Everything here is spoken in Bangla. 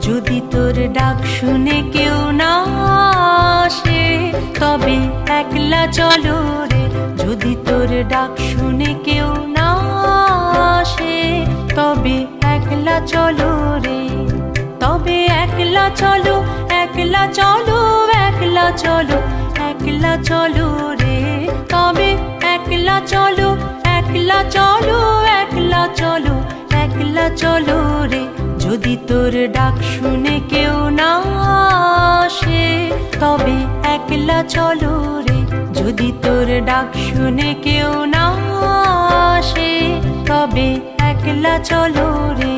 যদি তোর ডাক শুনে কেউ না আসে তবে একলা চলো রে। যদি তোর ডাক শুনে কেউ না আসে তবে একলা চলো রে। তবে একলা চলো, একলা চলো, একলা চলো, একলা চলো রে। তবে একলা চলো, একলা চলো, একলা চলো, একলা চলো রে। যদি তোর ডাক শুনে কেউ না আসে তবে একলা চলো রে। যদি তোর ডাক শুনে কেউ না আসে তবে একলা চলো রে।